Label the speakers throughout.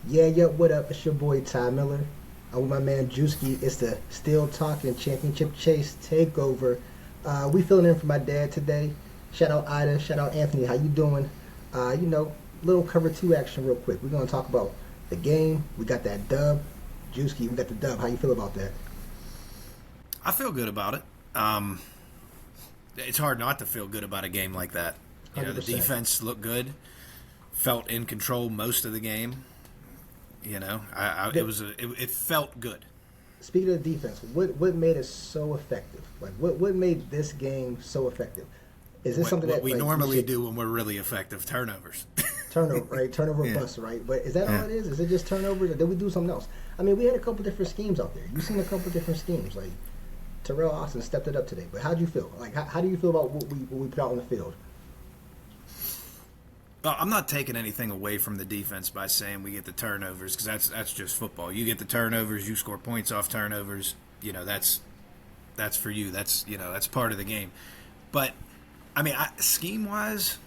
Speaker 1: Yeah, what up? It's your boy Ty Miller. I'm with my man Juski. It's the Still Talking Championship Chase Takeover. We filling in for my dad today. Shout out Ida. Shout out Anthony. How you doing? Little cover two action real quick. We're gonna talk about the game. We got that dub. Juski, we got the dub. How you feel about that?
Speaker 2: I feel good about it. It's hard not to feel good about a game like that. You know, the
Speaker 1: 100%.
Speaker 2: defense looked good, felt in control most of the game. You know, it felt good.
Speaker 1: Speaking of defense, what made it so effective? Like what made this game so effective? Is this something
Speaker 2: What
Speaker 1: that
Speaker 2: we
Speaker 1: like
Speaker 2: normally do when we're really effective, turnovers.
Speaker 1: turnover, right? Turnover
Speaker 2: Yeah.
Speaker 1: bust, right? But is that all
Speaker 2: Yeah.
Speaker 1: it is? Is it just turnovers, or did we do something else? I mean, we had a couple different schemes out there. You've seen a couple different schemes. Like Terrell Austin stepped it up today. But how do you feel? Like, how do you feel about what we put out on the field?
Speaker 2: Well, I'm not taking anything away from the defense by saying we get the turnovers because that's just football. You get the turnovers, you score points off turnovers. You know that's for you. That's part of the game. But I mean, scheme wise,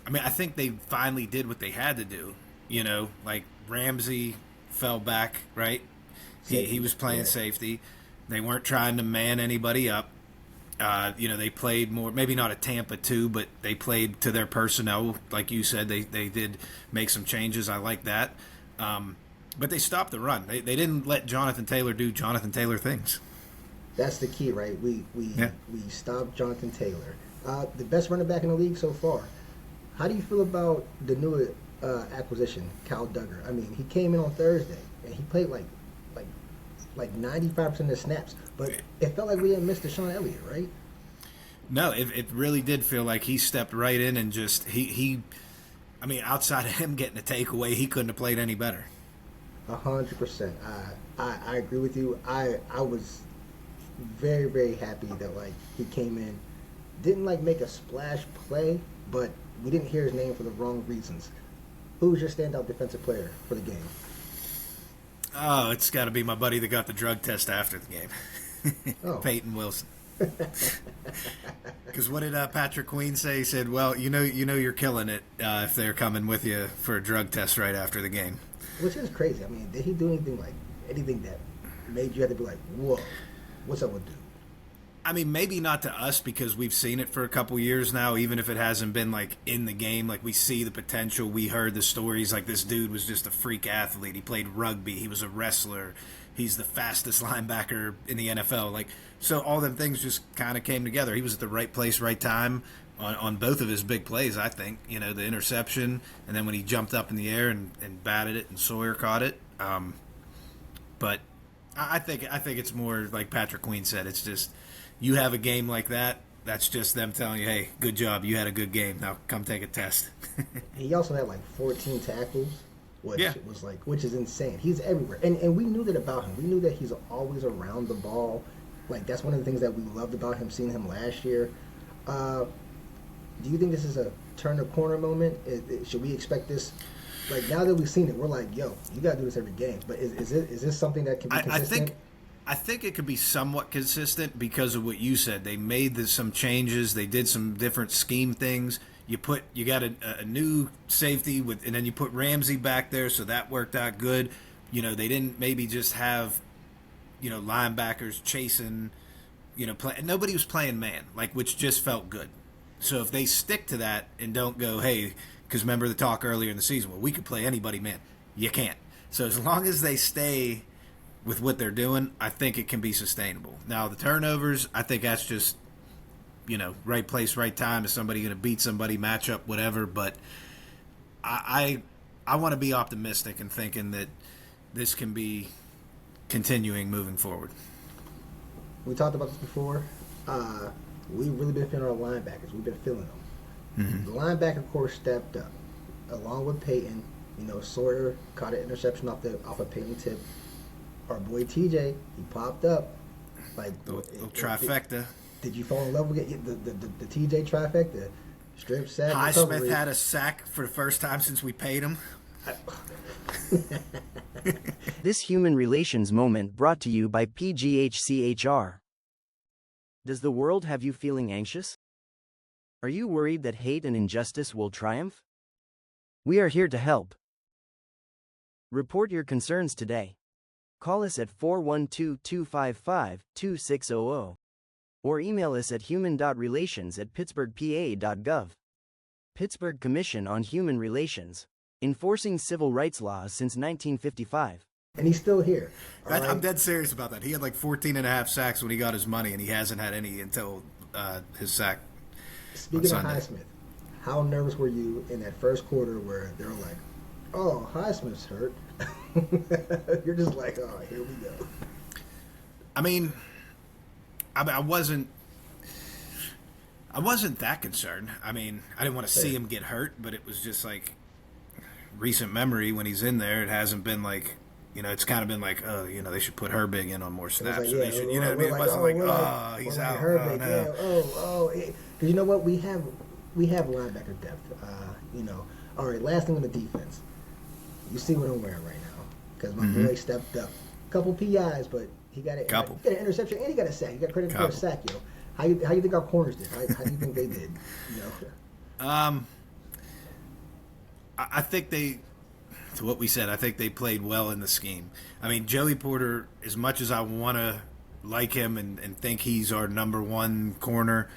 Speaker 2: I mean, I think they finally did what they had to do. You know, like Ramsey fell back, right? He was playing
Speaker 1: Yeah.
Speaker 2: safety. They weren't trying to man anybody up. They played more, maybe not at Tampa too, but they played to their personnel. Like you said, they did make some changes. I like that. But they stopped the run. They didn't let Jonathan Taylor do Jonathan Taylor things.
Speaker 1: That's the key, right?
Speaker 2: Yeah.
Speaker 1: We stopped Jonathan Taylor, the best running back in the league so far. How do you feel about the new acquisition, Cal Duggar? I mean, he came in on Thursday and he played like 95% of the snaps, but it felt like we didn't miss Deshaun Elliott, right?
Speaker 2: No, it really did feel like he stepped right in and just he. I mean, outside of him getting a takeaway, he couldn't have played any better.
Speaker 1: 100%. I agree with you. I was very very happy that like he came in, didn't like make a splash play, but we didn't hear his name for the wrong reasons. Who was your standout defensive player for the game?
Speaker 2: Oh, it's got to be my buddy that got the drug test after the game,
Speaker 1: Oh,
Speaker 2: Payton Wilson. Because what did Patrick Queen say? He said, "Well, you're killing it if they're coming with you for a drug test right after the game."
Speaker 1: which is crazy. I mean, did he do anything that made you have to be like, whoa, what's up with dude?
Speaker 2: I mean, maybe not to us because we've seen it for a couple years now, even if it hasn't been like in the game. Like we see the potential. We heard the stories like this dude was just a freak athlete. He played rugby. He was a wrestler. He's the fastest linebacker in the NFL. Like so all them things just kind of came together. He was at the right place, right time on both of his big plays, I think. You know, the interception and then when he jumped up in the air and batted it and Sawyer caught it. But I think it's more like Patrick Queen said. It's just you have a game like that. That's just them telling you, "Hey, good job. You had a good game. Now come take a test."
Speaker 1: He also had like 14 tackles, which
Speaker 2: Yeah.
Speaker 1: which is insane. He's everywhere, and we knew that about him. We knew that he's always around the ball. Like that's one of the things that we loved about him. Seeing him last year. Do you think this is a turn the corner moment? Should we expect this? Like now that we've seen it, we're like, yo, you gotta do this every game. But is this something that can be consistent?
Speaker 2: I think it could be somewhat consistent because of what you said. They made some changes. They did some different scheme things. You got a new safety and then you put Ramsey back there, so that worked out good. You know, they didn't maybe just have linebackers chasing. Nobody was playing man, which just felt good. So if they stick to that and don't go, hey, because remember the talk earlier in the season, well, we could play anybody man. You can't. So as long as they stay with what they're doing, I think it can be sustainable. Now the turnovers, I think that's just right place, right time. Is somebody going to beat somebody, matchup, whatever? But I want to be optimistic and thinking that this can be continuing moving forward.
Speaker 1: We talked about this before. We've really been feeling our linebackers. We've been feeling them.
Speaker 2: Mm-hmm.
Speaker 1: The linebacker core stepped up, along with Peyton. Sawyer caught an interception off a Peyton tip. Our boy TJ, he popped up. Like
Speaker 2: Little trifecta.
Speaker 1: Did you fall in love with it? The TJ trifecta? Strip sack.
Speaker 2: Highsmith had a sack for the first time since we paid him.
Speaker 3: This human relations moment brought to you by PGHCHR. Does the world have you feeling anxious? Are you worried that hate and injustice will triumph? We are here to help. Report your concerns today. Call us at 412-255-2600 or email us at human.relations@pittsburghpa.gov. Pittsburgh Commission on Human Relations, enforcing civil rights laws since 1955.
Speaker 1: And he's still here.
Speaker 2: I'm dead serious about that. He had like 14 and a half sacks when he got his money, and he hasn't had any until his sack.
Speaker 1: Speaking of Highsmith, how nervous were you in that first quarter where they're like, "Oh, Highsmith's hurt"? You're just like, "Oh, here we go."
Speaker 2: I mean, I wasn't that concerned. I mean, I didn't want to see him get hurt, but it was just like recent memory when he's in there. It hasn't been like, it's kind of been like, oh, they should put Herbig in on more snaps.
Speaker 1: Like,
Speaker 2: they should, it wasn't like, he's out.
Speaker 1: Herbig,
Speaker 2: no.
Speaker 1: Because you know what? We have linebacker depth. All right, last thing on the defense. You see what I'm wearing right now. Because my boy stepped up. Couple PIs, but he got an interception and he got a sack. He got credit for a sack, How you think our corners did? How do you think they did?
Speaker 2: I think to what we said, I think they played well in the scheme. I mean, Joey Porter, as much as I want to like him and think he's our number one corner,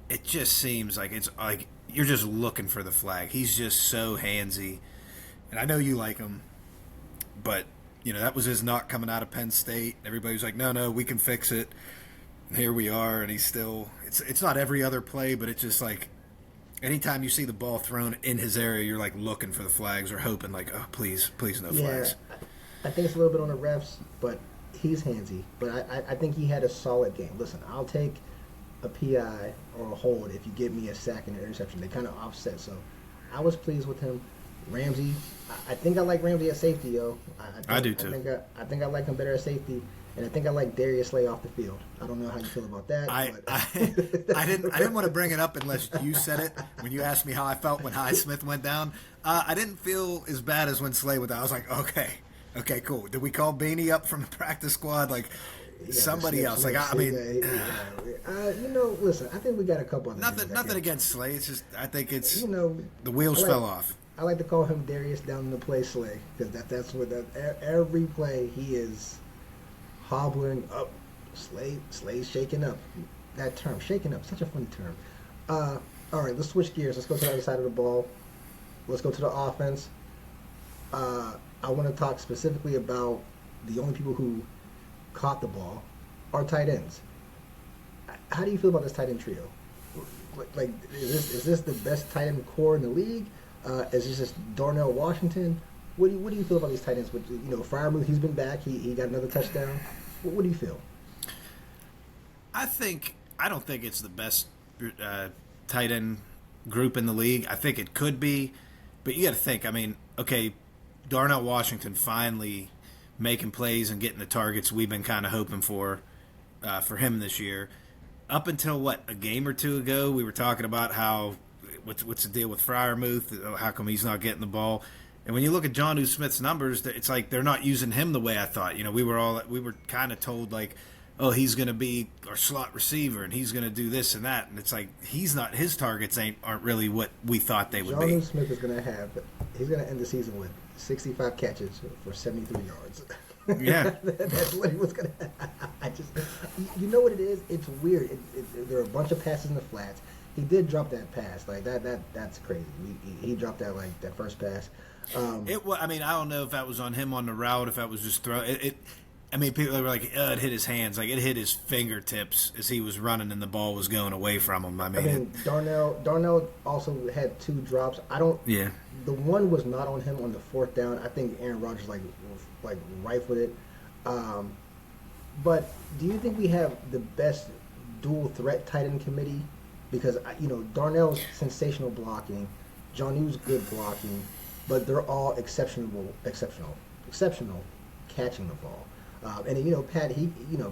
Speaker 2: it just seems like it's like you're just looking for the flag. He's just so handsy. And I know you like him, but, that was his knock coming out of Penn State. Everybody was like, no, we can fix it. And here we are, and he's still – it's not every other play, but it's just like anytime you see the ball thrown in his area, you're like looking for the flags or hoping like, oh, please no flags.
Speaker 1: I think it's a little bit on the refs, but he's handsy. But I think he had a solid game. Listen, I'll take a PI or a hold if you give me a sack and an interception. They kind of offset, so I was pleased with him. Ramsey, I think I like Ramsey at safety, yo.
Speaker 2: I do too.
Speaker 1: I think I like him better at safety, and I think I like Darius Slay off the field. I don't know how you feel about that.
Speaker 2: I didn't want to bring it up unless you said it when you asked me how I felt when Highsmith went down. I didn't feel as bad as when Slay went down. I was like, okay, cool. Did we call Beanie up from the practice squad? Like somebody else? Like
Speaker 1: listen. I think we got a couple of
Speaker 2: nothing against Slay. It's just I think it's the wheels fell off.
Speaker 1: I like to call him Darius down in the play Slay because that's what every play he is hobbling up. Slay's shaking up. That term, shaking up, such a funny term. All right, let's switch gears. Let's go to the other side of the ball. Let's go to the offense. I want to talk specifically about the only people who caught the ball are tight ends. How do you feel about this tight end trio? Like, is this the best tight end core in the league? Is this just Darnell Washington? What do you feel about these tight ends? Friermuth, he's been back. He got another touchdown. What do you feel?
Speaker 2: I don't think it's the best tight end group in the league. I think it could be, but you got to think. I mean, okay, Darnell Washington finally making plays and getting the targets we've been kind of hoping for him this year. Up until a game or two ago, we were talking about how what's the deal with Friermuth? How come he's not getting the ball? And when you look at Johnu Smith's numbers, it's like they're not using him the way I thought. We were kind of told like, oh, he's going to be our slot receiver and he's going to do this and that, and it's like he's not. His targets aren't really what we thought they would be.
Speaker 1: Johnu Smith is going to he's going to end the season with 65 catches for 73 yards.
Speaker 2: Yeah,
Speaker 1: that's what he was going to. You know what it is? It's weird. There are a bunch of passes in the flats. He did drop that pass, like that's crazy. He dropped that that first pass.
Speaker 2: I don't know if that was on him on the route, if that was just throw. People were like, it hit his hands, like it hit his fingertips as he was running, and the ball was going away from him.
Speaker 1: Darnell also had 2 drops.
Speaker 2: Yeah.
Speaker 1: The one was not on him on the 4th down. I think Aaron Rodgers rifled it. But do you think we have the best dual threat tight end committee? Because Darnell's sensational blocking, Johnu's good blocking, but they're all exceptional catching the ball. And Pat,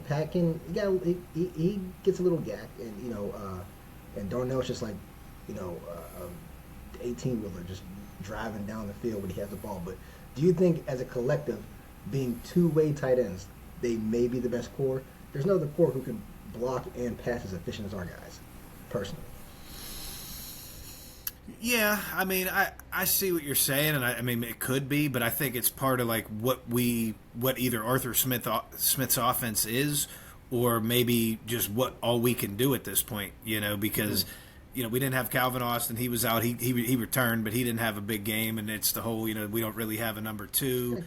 Speaker 1: Pat can he gets a little gap, and Darnell's just like 18-wheeler just driving down the field when he has the ball. But do you think as a collective, being two-way tight ends, they may be the best core? There's no other core who can block and pass as efficient as our guys, personally.
Speaker 2: Yeah, I mean, I see what you're saying, and I mean, it could be, but I think it's part of like what either Arthur Smith's offense is, or maybe just what all we can do at this point, because we didn't have Calvin Austin, he was out, he returned, but he didn't have a big game, and it's the whole, we don't really have a number two.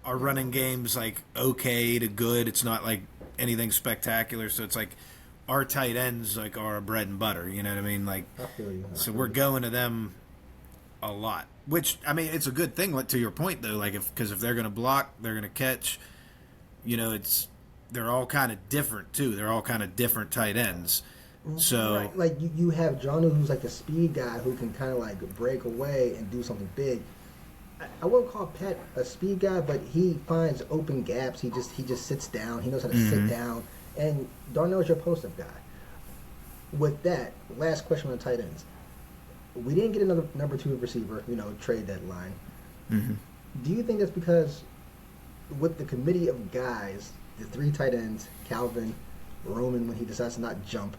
Speaker 2: Our running game's like okay to good. It's not like anything spectacular, so it's like our tight ends like are our bread and butter. You know what I mean? Like,
Speaker 1: I feel you.
Speaker 2: So we're going to them a lot, which I mean it's a good thing. To your point though, like because if they're going to block, they're going to catch. They're all kind of different too. They're all kind of different tight ends. So
Speaker 1: right. Like you have Johnu, who's like the speed guy who can kind of like break away and do something big. I wouldn't call Pat a speed guy, but he finds open gaps. He just sits down. He knows how to sit down. And Darnell's your post-up guy. With that, last question on tight ends. We didn't get another number two receiver, trade deadline.
Speaker 2: Mm-hmm.
Speaker 1: Do you think that's because with the committee of guys, the three tight ends, Calvin, Roman when he decides to not jump,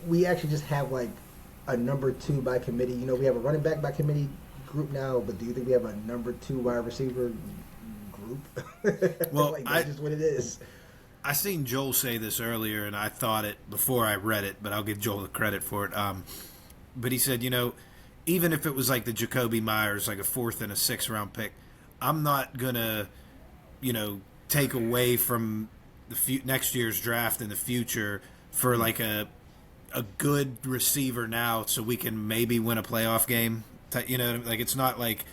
Speaker 1: we actually just have like a number two by committee? We have a running back by committee group now, but do you think we have a number two wide receiver group?
Speaker 2: Well,
Speaker 1: that's just what it is.
Speaker 2: I seen Joel say this earlier, and I thought it before I read it, but I'll give Joel the credit for it. But he said, even if it was like the Jacoby Myers, like a 4th and a 6th round pick, I'm not gonna, take away from the next year's draft in the future for like a good receiver now, so we can maybe win a playoff game. Like it's not like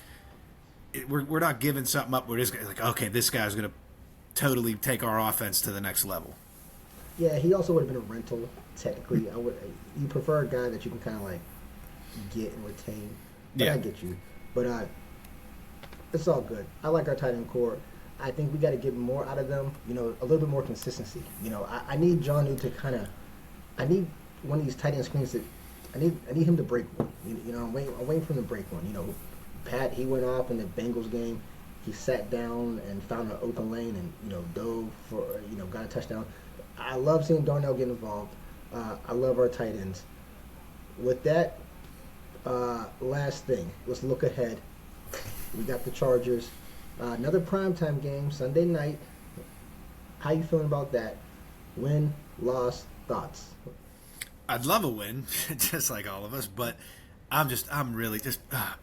Speaker 2: we're not giving something up. We're just like, okay, this guy's gonna totally take our offense to the next level.
Speaker 1: Yeah, he also would have been a rental technically. You prefer a guy that you can kind of like get and retain. But
Speaker 2: yeah,
Speaker 1: I get you. But it's all good. I like our tight end core. I think we got to get more out of them. A little bit more consistency. I need Johnu to kind of. I need one of these tight end screens that. I need him to break one. I'm waiting for him to break one. Pat, he went off in the Bengals game. He sat down and found an open lane and, dove for, got a touchdown. I love seeing Darnell get involved. I love our tight ends. With that, last thing, let's look ahead. We got the Chargers. Another primetime game, Sunday night. How you feeling about that? Win, loss, thoughts?
Speaker 2: I'd love a win, just like all of us, but I'm really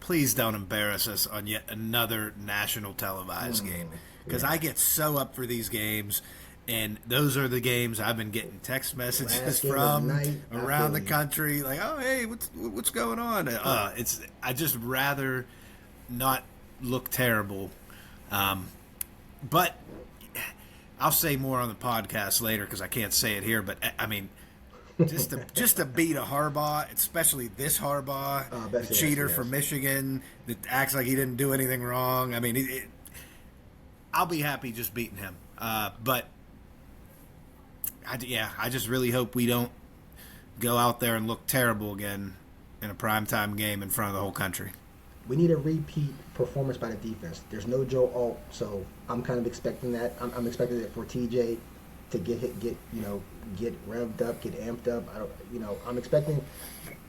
Speaker 2: please don't embarrass us on yet another national televised game, because I get so up for these games, and those are the games I've been getting text messages from around the country, like, oh hey, what's going on? I just rather not look terrible, but I'll say more on the podcast later because I can't say it here. But I mean. Just to beat a Harbaugh, especially this Harbaugh, the cheater from Michigan that acts like he didn't do anything wrong. I mean, I'll be happy just beating him. But I just really hope we don't go out there and look terrible again in a primetime game in front of the whole country.
Speaker 1: We need a repeat performance by the defense. There's no Joe Alt, so I'm kind of expecting that. I'm expecting it for TJ to get revved up, get amped up. I'm expecting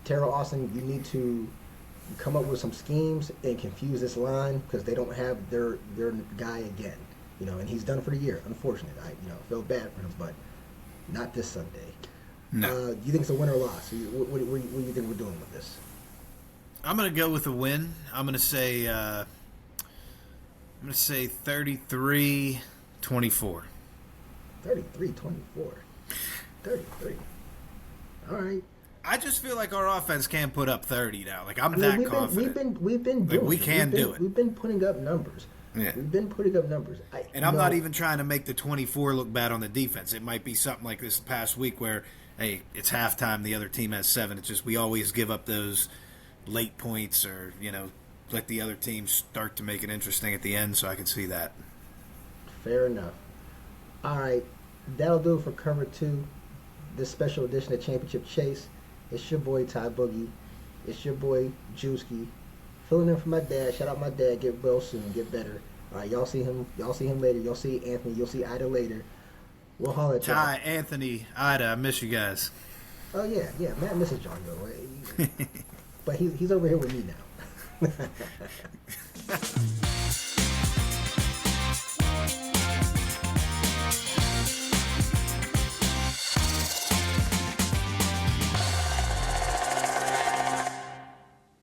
Speaker 1: Terrell Austin. You need to come up with some schemes and confuse this line because they don't have their guy again. And he's done for the year. Unfortunately, I feel bad for him, but not this Sunday.
Speaker 2: No.
Speaker 1: Do you think it's a win or loss? What do you think we're doing with this?
Speaker 2: I'm gonna go with a win. I'm gonna say 33-24.
Speaker 1: 33-24. 33. All right.
Speaker 2: I just feel like our offense can put up 30 now. Like I'm that confident.
Speaker 1: We've been doing
Speaker 2: we can do it.
Speaker 1: We've been putting up numbers.
Speaker 2: Yeah.
Speaker 1: We've been putting up numbers.
Speaker 2: I'm not even trying to make the 24 look bad on the defense. It might be something like this past week where, hey, it's halftime, the other team has 7. It's just we always give up those late points or, let the other team start to make it interesting at the end, so I can see that.
Speaker 1: Fair enough. All right. That'll do it for Cover 2, this special edition of Championship Chase. It's your boy, Ty Boogie. It's your boy, Juicy. Filling in for my dad. Shout out my dad. Get well soon. Get better. All right, y'all see him later. You'll see Anthony. You'll see Ida later. We'll holler at y'all.
Speaker 2: Ty, Anthony, Ida, I miss you guys.
Speaker 1: Oh yeah, Matt misses Johnu, but he's over here with me now.